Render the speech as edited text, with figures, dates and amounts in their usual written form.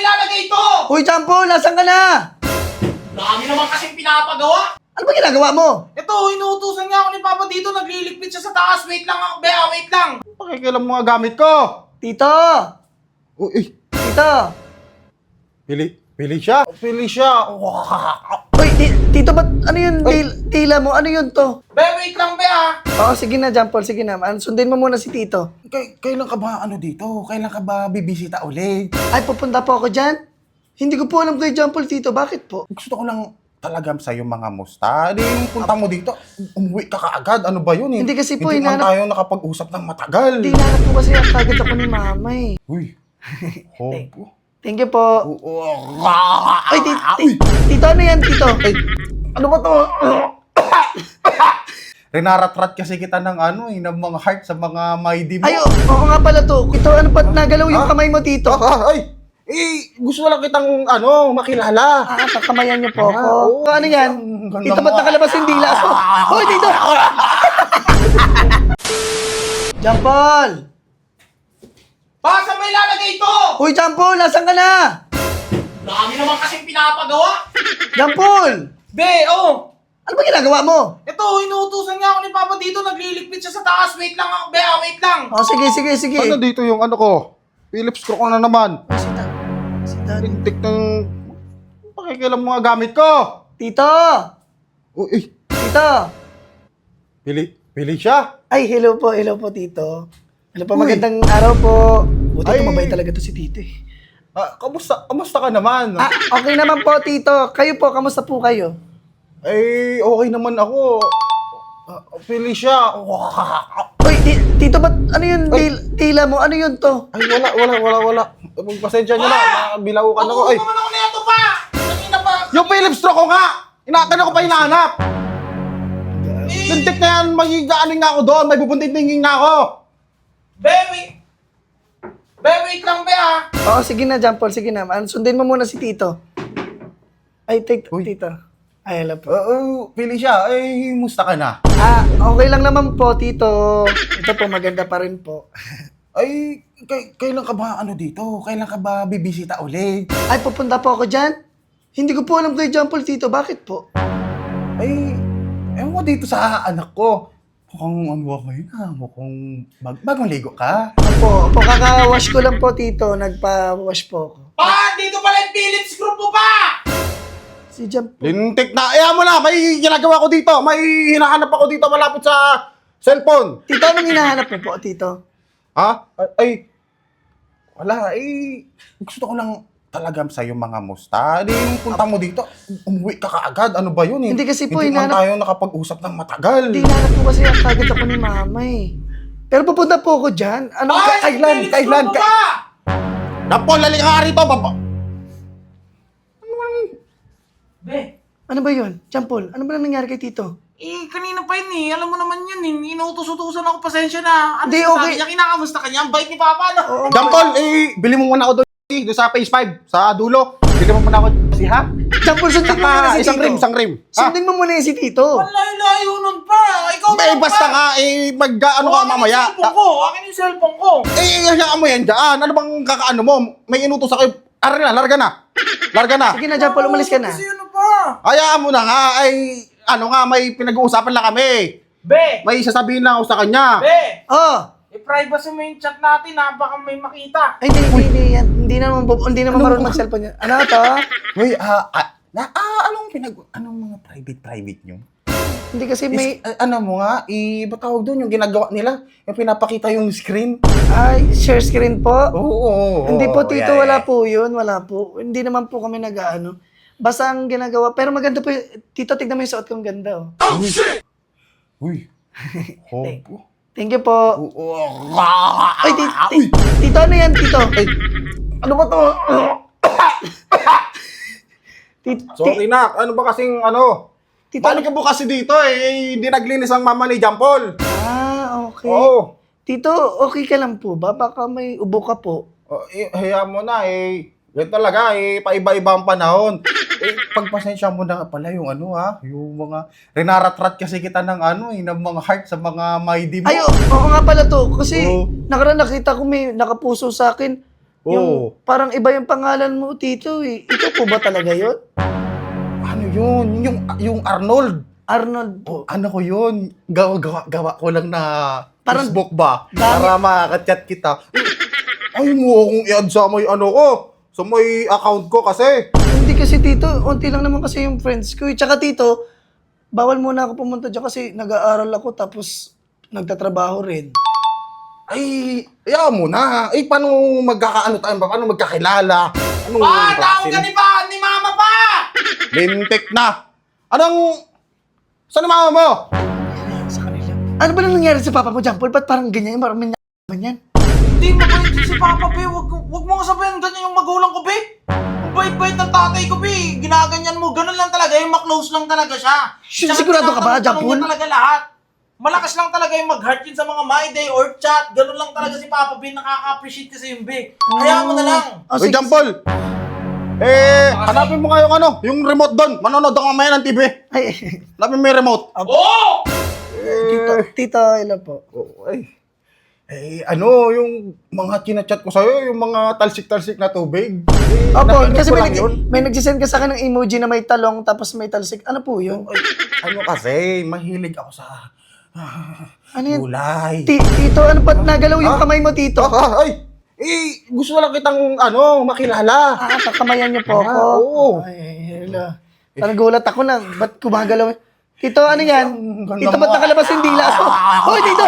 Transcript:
may lalagay ito? Uy, Jampol, nasan ka na? Dami naman kasing pinapagawa. Ano ba ginagawa mo? Ito, inuutusan niya ako ni Papa dito. Nagliligpit siya sa taas. Wait lang ako, Bea. Wait lang. Pakikilam mga gamit ko. Tito! Uy, Tito! pili siya. Pili siya. Uy, Tito, ba't ano yun? Tila mo? Ano yun to? Bea, wait lang, Bea. Oo, sige na, Jampol, sige na. Sundin mo muna si Tito. Kailan ka ba dito? Kailan ka ba bibisita ulit? Ay, pupunta po ako dyan? Hindi ko po alam kay Jampol, Tito. Bakit po? Gusto ko lang talaga sa'yo mga musta. Di yung punta mo dito, umuwi ka kaagad. Ano ba yun eh? Hindi kasi po, Hindi man hinanap- tayo nakapag-usap ng matagal. Hindi na po kasi kagad ako ni Mama eh. Uy. Hobo. Thank you po. Ay, Uy. Tito, ano yan, Tito? Ay, ano ba to? Rinaratrat kasi kita ng ng mga heart sa mga maidi mo. Ay, oo nga pala to. Ito, ano pa, nagalaw yung kamay mo, Tito? Ay! Gusto lang kitang makilala. Kakamayan niyo po ako. Oo. Ano yan? Ang ganda Tito, mo. ba't nakalabas yung dila ko? Hoy, Tito! Jampol! Saan may lalagay ito? Uy, Jampol, nasan ka na? Dami naman kasing pinapagawa. Jampol! Be, oh. Ano ba ginagawa mo? Ito, inuutusan niya ako ni Papa dito. Nagliligpit siya sa taas. Wait lang ako, Bea. Wait lang. Oh, sige. Ano dito yung ko? Philips ko na naman. Si Daddy. Intik ng pakikilam mga gamit ko. Tito! Uy, Tito! pili siya. Ay, hello po, Tito. Hello po, Uy. magandang araw po. Buti Ay. tumabay talaga to si Tito eh. Kamusta ka naman? Okay naman po, Tito. Kayo po, kamusta po kayo? Ay, okay naman ako. Pili siya. Uy, Tito, ba't ano yun? Tila mo? Ano yun to? Ay, wala. Magpasensya nyo na. Bilaukan ako. Ay, naman ako nito pa. Kanina pa. yung Philips stroke ko nga! Inaakan ko pa hinahanap! Lintik na yan, magigaaling nga ako doon, may bubunting-tingin nga ako! Be, wait lang, Bea. Oo, sige na, Jampol, sige na. Sundin mo muna si Tito. Ay, Uy. Tito. Ay, hello po. Pili siya. Ay, musta ka na? Okay lang naman po, Tito. Ito po, maganda pa rin po. Ay, kailan ka ba dito? Kailan ka ba bibisita ulit? Ay, pupunta po ako dyan? Hindi ko po alam kay Jampol, Tito. Bakit po? Ay, ewan ko dito sa anak ko. Mukhang kayo na. Mukhang bagong ligo ka. Opo, kaka-wash ko lang po, Tito. Nagpa-wash po ako. Pa, dito pala yung Philips group mo pa. Si Jampol. Lintik na. Ayaw mo na, may ginagawa ko dito. May hinahanap ako dito malapit sa cellphone. Tito, anong hinahanap mo po, Tito? Ha? Ay, wala. Gusto ko lang talaga sa'yo mga musta. Di yung punta mo dito, umuwi ka kaagad. Ano ba yun eh? Hindi kasi po, Hindi man hinanap- tayo nakapag-usap ng matagal. Hindi na po kasi kagad ako ni Mama eh. Pero pupunta po ako dyan. Ano Philips kailan? group mo pa. Napo, lali ka nga rito. Be, Ano ba yun? Jampol, ano ba nangyari kay Tito? kanina pa yun eh. Alam mo naman yun eh. Inuutos-utusan ako. Pasensya na. Ano Hindi, sinasabi okay. niya? Kinakamusta ka niya? Ang bait ni Papa, no? Oo. Jampol, bili mo muna ako doon sa phase 5, sa dulo. Bili mo muna ako ha? Jampol, sundin mo muna si Tito. Isang rim. Ha? Sundin mo muna si Tito. Ang layo-layo nun pa. Ikaw na lang Basta pa. nga, mag-ano ka mamaya. Akin yung cellphone ko. Hayaan mo yan dyan. Ano bang kakaano mo? May inutos ako. Larga na. Sige na, Jampol, umalis ka na. Kasi ano pa? Hayaan mo na nga. May pinag-uusapan lang kami. Be, May sasabihin lang ako sa kanya. Be, Oh! i-privacy mo yung chat natin ha. Baka may makita. Ay, hindi yan. Hindi naman marunong mag-cellphone yan. Ano to? Uy, anong mga private nyo? Hindi kasi may... Ano mo nga, ba't tawag doon yung ginagawa nila? Yung pinapakita yung screen? Ay, share screen po? Oo. Hindi po, Tito, wala po yun. Wala po. Hindi naman po kami nag-ano. Basta ang ginagawa. Pero maganda po. Tito, tignan mo yung suot kong ganda, oh. Uy. Hobo. Thank you po. Ay, Uy. Tito, ano yan, Tito? Ano ba to? Sorry na, ano ba kasing Tito, Balik ka po kasi dito hindi naglinis ang mama ni Jampol. okay. Oo. Tito, okay ka lang po ba? Baka may ubo ka po. Hayaan mo na ganyan talaga paiba-iba ang panahon. Pagpasensya mo na pala yung yung mga rinaratrat kasi kita ng ng mga heart sa mga maidi mo. Ay, oo nga pala to. Kasi Oo. nakaraan nakita ko may nakapuso sa akin. Oo. Parang iba yung pangalan mo, Tito eh. Ikaw po ba talaga yun? Ano yun? Yung Arnold. Arnold po. Ano ko yun? Gawa ko lang na Parang Facebook ba? dami- Para makaka-chat kita. Ay mo akong i-add sa may ano ko. Sa may account ko kasi. Hindi kasi, Tito. Unti lang naman kasi yung friends ko eh. Tsaka, Tito, bawal muna ako pumunta dyan kasi nag-aaral ako tapos nagtatrabaho rin. Ay, mo na. Ay, paano magkakaano tayo ba? Paano magkakilala? Anong Pa, tawag klase? ka ni Mama pa! Lintik na. Anong... Saan ang mama mo? Sa kanila. Ano ba nang nangyari sa papa mo, Jampol? Ba't parang ganyan? Parang may naman yan. Hindi mabait si Papa, be. Wag mo nga sabihin ganyan yung magulang ko, be. Ang bait-bait ng tatay ko, be. Ginaganyan mo. Ganun lang talaga. Yung maklose lang talaga siya. Sure, Tsaka sigurado ka ba, tinatanong Jampol? niya talaga lahat. Malakas lang talaga yung mag-heart yun sa mga my day or chat. Ganun lang talaga si Papa, be. Nakaka-appreciate kasi yung be. Hayaan mo na lang. Oh, Uy, sige. Jampol! Hanapin mo nga yung remote doon. Manonood ako mamaya ng TV. Ay, Hanapin mo yung remote. Oo! Tito, hello po. Yung mga chinachat ko sa'yo, yung mga talsik-talsik na tubig. Opo, Napindot kasi ko may, lang yun. may nagsisend ka sa akin ng emoji na may talong tapos may talsik. Ano po yun? Ano kasi, mahilig ako sa Ano yan? gulay. Tito, ano ba't nagalaw yung kamay mo, Tito? Gusto lang kitang, makilala. Kakamayan niyo po ako. Oo. Ay, hello. Parang gulat ako na, ba't gumagalaw? Tito, ano yan? ganda Tito, ba't mo. nakalabas yung dila ko? Hoy, Tito!